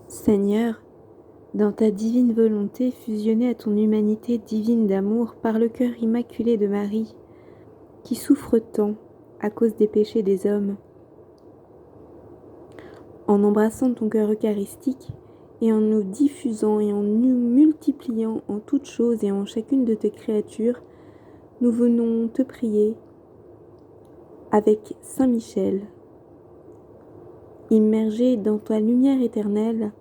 Seigneur, dans ta divine volonté fusionnée à ton humanité divine d'amour par le cœur immaculé de Marie, qui souffre tant à cause des péchés des hommes, en embrassant ton cœur eucharistique et en nous diffusant et en nous multipliant en toutes choses et en chacune de tes créatures, nous venons te prier avec Saint Michel. Immergé dans ta lumière éternelle,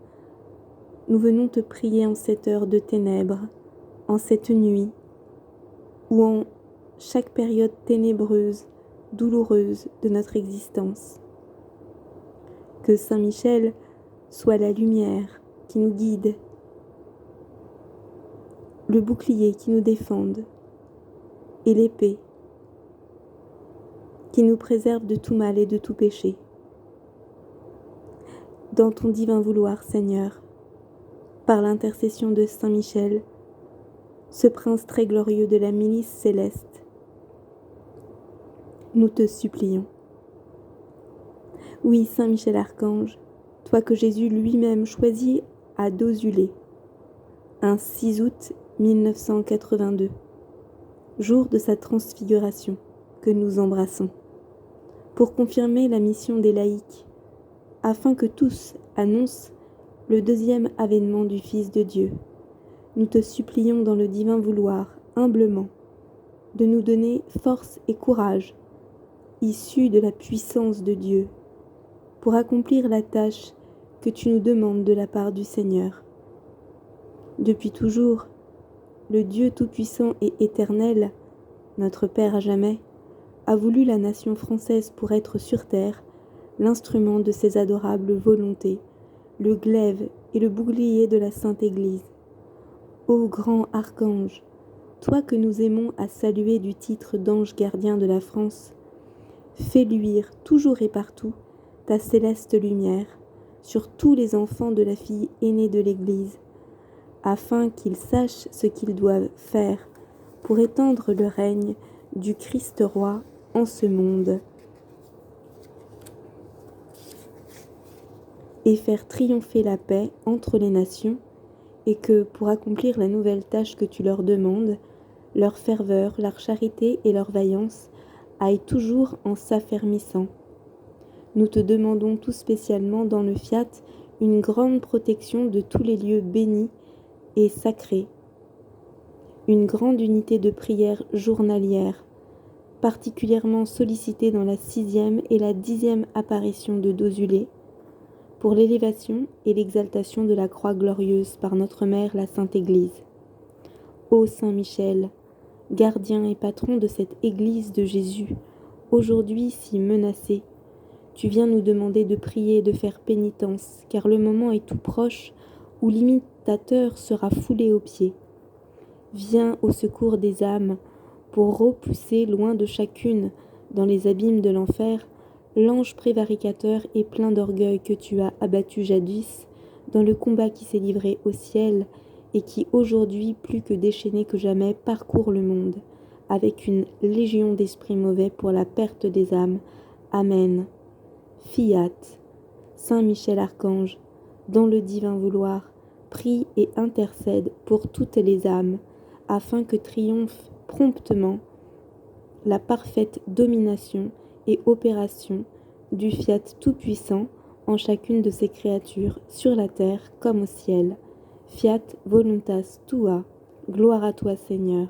nous venons te prier en cette heure de ténèbres, en cette nuit, ou en chaque période ténébreuse, douloureuse de notre existence. Que Saint Michel soit la lumière qui nous guide, le bouclier qui nous défende, et l'épée qui nous préserve de tout mal et de tout péché. Dans ton divin vouloir, Seigneur, par l'intercession de Saint Michel, ce prince très glorieux de la milice céleste, nous te supplions. Oui, Saint Michel Archange, toi que Jésus lui-même choisit à Dozulé, un 6 août 1982, jour de sa transfiguration, que nous embrassons, pour confirmer la mission des laïcs, afin que tous annoncent le deuxième avènement du Fils de Dieu. Nous te supplions dans le divin vouloir, humblement, de nous donner force et courage, issus de la puissance de Dieu, pour accomplir la tâche que tu nous demandes de la part du Seigneur. Depuis toujours, le Dieu tout-puissant et éternel, notre Père à jamais, a voulu la nation française pour être sur terre l'instrument de ses adorables volontés, le glaive et le bouclier de la Sainte Église. Ô grand archange, toi que nous aimons à saluer du titre d'ange gardien de la France, fais luire toujours et partout ta céleste lumière sur tous les enfants de la fille aînée de l'Église, afin qu'ils sachent ce qu'ils doivent faire pour étendre le règne du Christ roi en ce monde et faire triompher la paix entre les nations, et que, pour accomplir la nouvelle tâche que tu leur demandes, leur ferveur, leur charité et leur vaillance aillent toujours en s'affermissant. Nous te demandons tout spécialement dans le Fiat une grande protection de tous les lieux bénis et sacrés, une grande unité de prière journalière, particulièrement sollicitée dans la 6e et la 10e apparition de Dozulé, pour l'élévation et l'exaltation de la croix glorieuse par notre Mère la Sainte Église. Ô Saint Michel, gardien et patron de cette Église de Jésus, aujourd'hui si menacée, tu viens nous demander de prier et de faire pénitence, car le moment est tout proche où l'imitateur sera foulé aux pieds. Viens au secours des âmes pour repousser loin de chacune, dans les abîmes de l'enfer, l'ange prévaricateur et plein d'orgueil que tu as abattu jadis dans le combat qui s'est livré au ciel et qui aujourd'hui, plus que déchaîné que jamais, parcourt le monde, avec une légion d'esprits mauvais pour la perte des âmes. Amen. Fiat. Saint Michel Archange, dans le divin vouloir, prie et intercède pour toutes les âmes, afin que triomphe promptement la parfaite domination et opération du Fiat tout-puissant en chacune de ses créatures, sur la terre comme au ciel. Fiat voluntas tua, gloire à toi Seigneur.